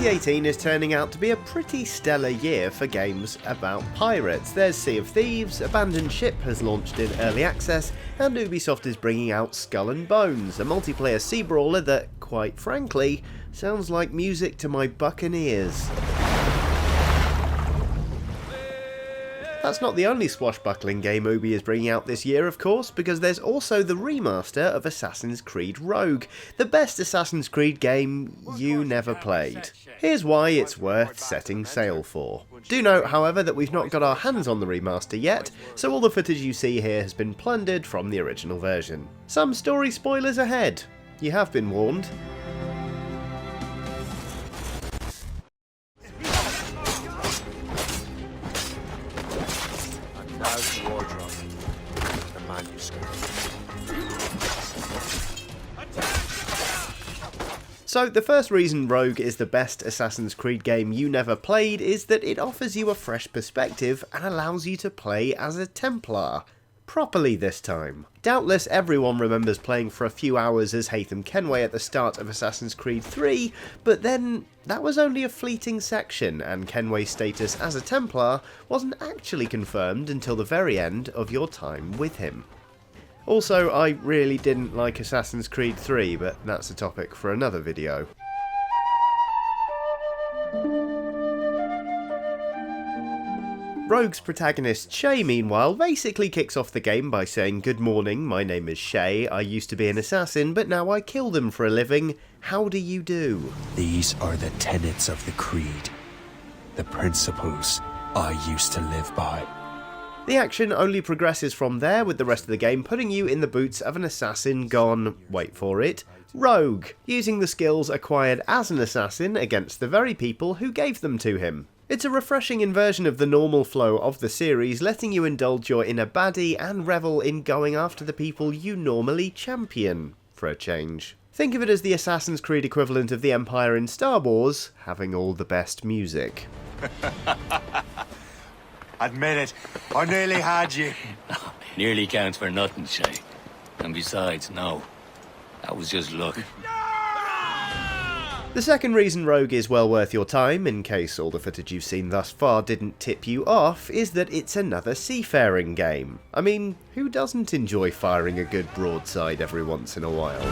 2018 is turning out to be a pretty stellar year for games about pirates. There's Sea of Thieves, Abandoned Ship has launched in early access, and Ubisoft is bringing out Skull and Bones, a multiplayer sea brawler that, quite frankly, sounds like music to my buccaneers. That's not the only swashbuckling game Ubi is bringing out this year, of course, because there's also the remaster of Assassin's Creed Rogue, the best Assassin's Creed game you never played. Here's why it's worth setting sail for. Do note, however, that we've not got our hands on the remaster yet, so all the footage you see here has been plundered from the original version. Some story spoilers ahead. You have been warned. So the first reason Rogue is the best Assassin's Creed game you never played is that it offers you a fresh perspective and allows you to play as a Templar. Properly this time. Doubtless everyone remembers playing for a few hours as Haytham Kenway at the start of Assassin's Creed 3, but then that was only a fleeting section, and Kenway's status as a Templar wasn't actually confirmed until the very end of your time with him. Also, I really didn't like Assassin's Creed 3, but that's a topic for another video. Rogue's protagonist Shay, meanwhile, basically kicks off the game by saying, "Good morning, my name is Shay, I used to be an assassin, but now I kill them for a living. How do you do?" These are the tenets of the creed, the principles I used to live by. The action only progresses from there, with the rest of the game putting you in the boots of an assassin gone, wait for it, rogue, using the skills acquired as an assassin against the very people who gave them to him. It's a refreshing inversion of the normal flow of the series, letting you indulge your inner baddie and revel in going after the people you normally champion, for a change. Think of it as the Assassin's Creed equivalent of the Empire in Star Wars, having all the best music. Admit it, I nearly had you. Nearly counts for nothing, Shay. And besides, no. That was just luck. The second reason Rogue is well worth your time, in case all the footage you've seen thus far didn't tip you off, is that it's another seafaring game. I mean, who doesn't enjoy firing a good broadside every once in a while?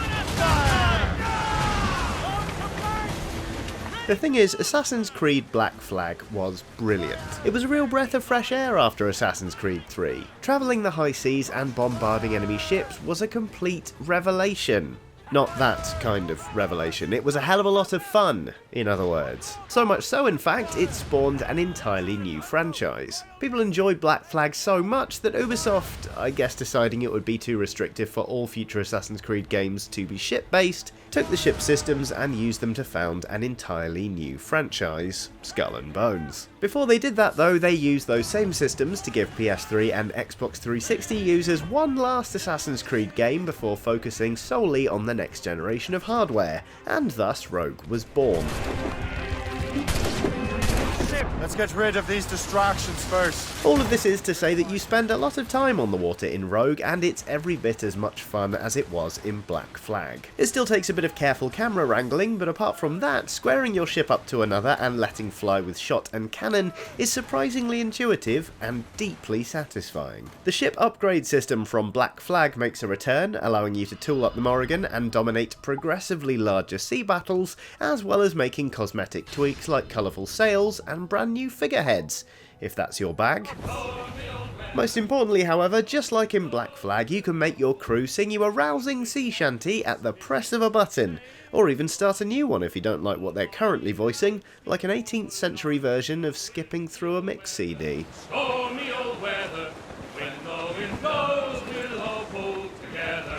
The thing is, Assassin's Creed Black Flag was brilliant. It was a real breath of fresh air after Assassin's Creed 3. Travelling the high seas and bombarding enemy ships was a complete revelation. Not that kind of revelation, it was a hell of a lot of fun, in other words. So much so, in fact, it spawned an entirely new franchise. People enjoyed Black Flag so much that Ubisoft, I guess deciding it would be too restrictive for all future Assassin's Creed games to be ship-based, took the ship systems and used them to found an entirely new franchise, Skull and Bones. Before they did that though, they used those same systems to give PS3 and Xbox 360 users one last Assassin's Creed game before focusing solely on the next generation of hardware, and thus Rogue was born. Let's get rid of these distractions first. All of this is to say that you spend a lot of time on the water in Rogue, and it's every bit as much fun as it was in Black Flag. It still takes a bit of careful camera wrangling, but apart from that, squaring your ship up to another and letting fly with shot and cannon is surprisingly intuitive and deeply satisfying. The ship upgrade system from Black Flag makes a return, allowing you to tool up the Morrigan and dominate progressively larger sea battles, as well as making cosmetic tweaks like colourful sails and brand new figureheads, if that's your bag. Most importantly, however, just like in Black Flag, you can make your crew sing you a rousing sea shanty at the press of a button, or even start a new one if you don't like what they're currently voicing, like an 18th century version of skipping through a mix CD. Stormy old weather, when the wind blows, we'll all pull together.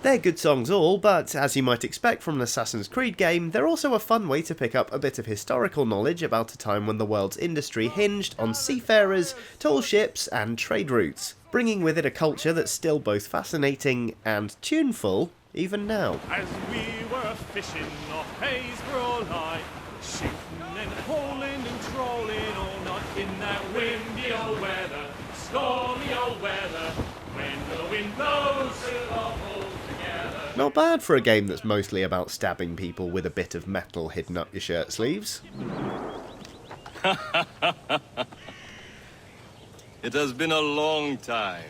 They're good songs all, but as you might expect from an Assassin's Creed game, they're also a fun way to pick up a bit of historical knowledge about a time when the world's industry hinged on seafarers, tall ships, and trade routes, bringing with it a culture that's still both fascinating and tuneful, even now. As we were fishing off Haysborough Light, shooting and hauling and trolling all night in that windy old weather, stormy old weather, when the wind blows, we'll all pull together. Not bad for a game that's mostly about stabbing people with a bit of metal hidden up your shirt sleeves. It has been a long time.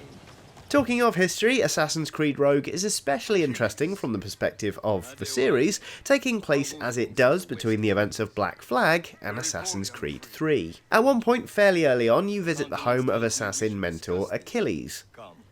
Talking of history, Assassin's Creed Rogue is especially interesting from the perspective of the series, taking place as it does between the events of Black Flag and Assassin's Creed 3. At one point fairly early on, you visit the home of assassin mentor Achilles.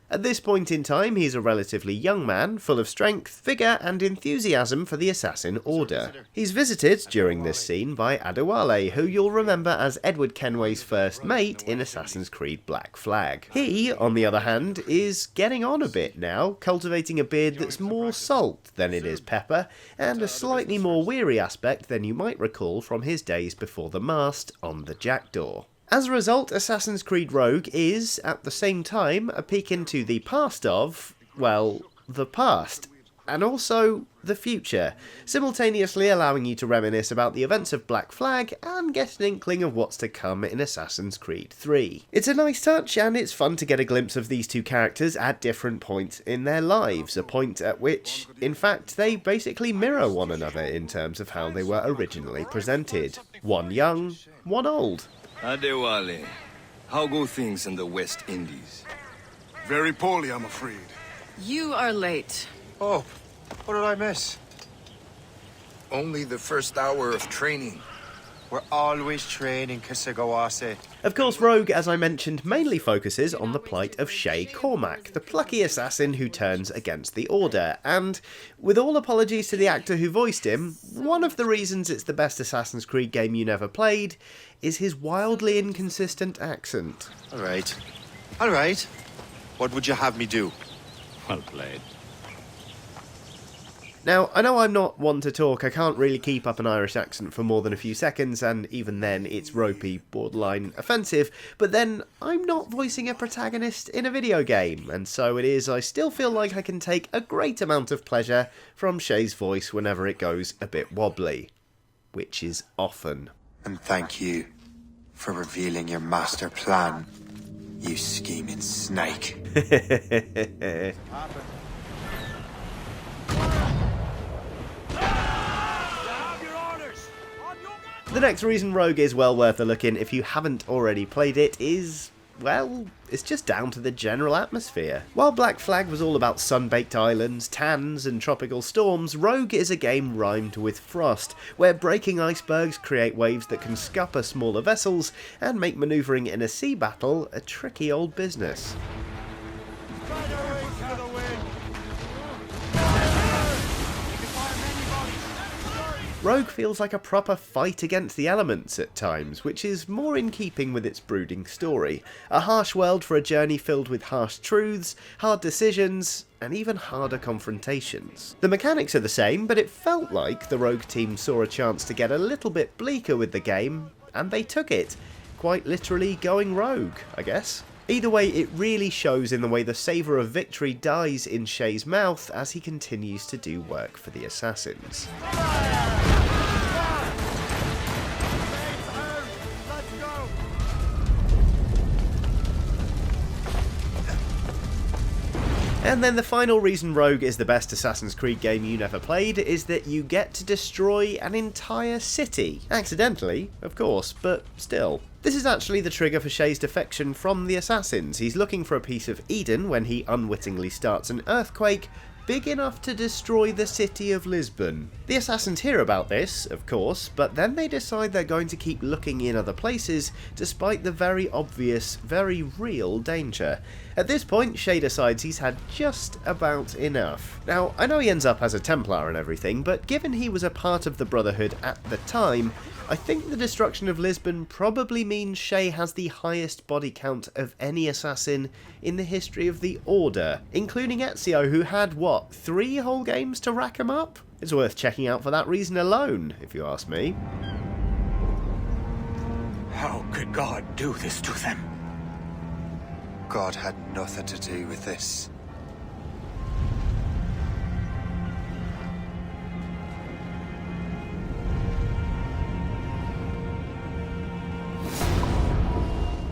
At this point in time, he's a relatively young man, full of strength, vigour and enthusiasm for the Assassin Order. He's visited during this scene by Adewale, who you'll remember as Edward Kenway's first mate in Assassin's Creed Black Flag. He, on the other hand, is getting on a bit now, cultivating a beard that's more salt than it is pepper, and a slightly more weary aspect than you might recall from his days before the mast on the Jackdaw. As a result, Assassin's Creed Rogue is, at the same time, a peek into the past of, well, the past, and also the future, simultaneously allowing you to reminisce about the events of Black Flag and get an inkling of what's to come in Assassin's Creed 3. It's a nice touch, and it's fun to get a glimpse of these two characters at different points in their lives, a point at which, in fact, they basically mirror one another in terms of how they were originally presented. One young, one old. Adewale, how go things in the West Indies? Very poorly, I'm afraid. You are late. Oh, what did I miss? Only the first hour of training. We're always training, Kisagawase. Of course, Rogue, as I mentioned, mainly focuses on the plight of Shay Cormac, the plucky assassin who turns against the Order, and, with all apologies to the actor who voiced him, one of the reasons it's the best Assassin's Creed game you never played is his wildly inconsistent accent. Alright. What would you have me do? Well played. Now, I know I'm not one to talk, I can't really keep up an Irish accent for more than a few seconds, and even then it's ropey, borderline offensive, but then I'm not voicing a protagonist in a video game, and so it is I still feel like I can take a great amount of pleasure from Shay's voice whenever it goes a bit wobbly. Which is often. And thank you for revealing your master plan, you scheming snake. The next reason Rogue is well worth a look in if you haven't already played it is, well, it's just down to the general atmosphere. While Black Flag was all about sun-baked islands, tans and tropical storms, Rogue is a game rhymed with frost, where breaking icebergs create waves that can scupper smaller vessels and make manoeuvring in a sea battle a tricky old business. Rogue feels like a proper fight against the elements at times, which is more in keeping with its brooding story. A harsh world for a journey filled with harsh truths, hard decisions, and even harder confrontations. The mechanics are the same, but it felt like the Rogue team saw a chance to get a little bit bleaker with the game, and they took it. Quite literally going rogue, I guess. Either way, it really shows in the way the savour of victory dies in Shay's mouth as he continues to do work for the assassins. And then the final reason Rogue is the best Assassin's Creed game you never played is that you get to destroy an entire city. Accidentally, of course, but still. This is actually the trigger for Shay's defection from the assassins. He's looking for a piece of Eden when he unwittingly starts an earthquake big enough to destroy the city of Lisbon. The assassins hear about this, of course, but then they decide they're going to keep looking in other places despite the very obvious, very real danger. At this point, Shay decides he's had just about enough. Now, I know he ends up as a Templar and everything, but given he was a part of the Brotherhood at the time, I think the destruction of Lisbon probably means Shay has the highest body count of any assassin in the history of the Order, including Ezio, who had, what, 3 whole games to rack him up? It's worth checking out for that reason alone, if you ask me. How could God do this to them? God had nothing to do with this.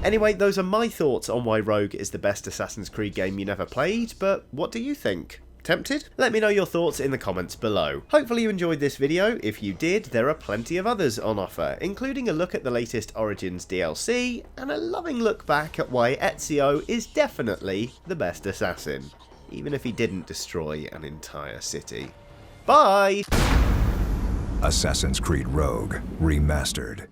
Anyway, those are my thoughts on why Rogue is the best Assassin's Creed game you never played, but what do you think? Tempted? Let me know your thoughts in the comments below. Hopefully you enjoyed this video. If you did, there are plenty of others on offer, including a look at the latest Origins DLC, and a loving look back at why Ezio is definitely the best assassin, even if he didn't destroy an entire city. Bye! Assassin's Creed Rogue Remastered.